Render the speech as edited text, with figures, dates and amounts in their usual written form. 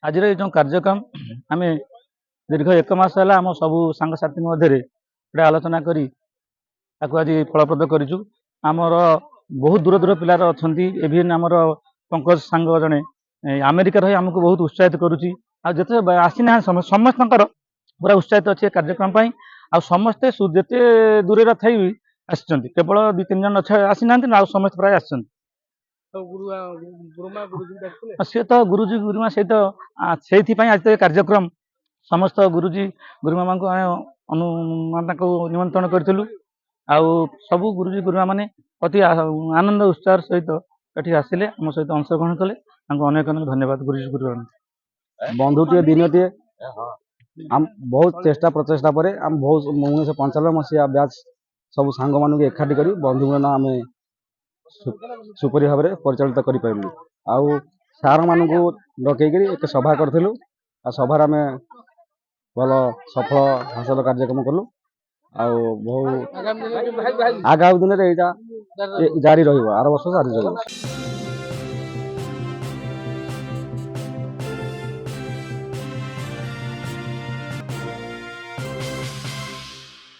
आज जो कार्यक्रम आम दीर्घ 1 मास है आम सबू सांगसाथी मध्य गोटे आलोचना करी आज फलप्रद करूँ। आमर बहुत दूर दूर पिलार अच्छा इभन आमर पंकज सांग जड़े अमेरिका रही आमको बहुत उत्साहित करुच्ची। आते आसीना समस्त पूरा उत्साहित अच्छे कार्यक्रम आ समस्ते जिते दूर थी भी आसी केवल 2-3 जन आसीना समस्त प्राय आसी सी तो गुरुजी गुरुमा सहित से आज तो कार्यक्रम समस्त गुरुजी गुरुमा को निमंत्रण करूँ। सबू गुरुजी गुरुमा मैंने अति आनंद उत्साह सहित ये आसिले आम सहित अंशग्रहण कले अनेक अनेक धन्यवाद गुरुजी गुरुमा। बंधुटे दिनटे आम बहुत चेष्टा प्रचेषा पर आम बहुत 1995 मसीहा बैच सब सांग मान एकाठी कर बंधुगण आम सुपरी भाव में परिचालित करूँ। आउ सार मान डकईक एक सभा करूँ। सभार आम भल सफल हासिल कार्यक्रम कलु। आगामी दिन में यहाँ जारी रही आर वर्ष जारी रही।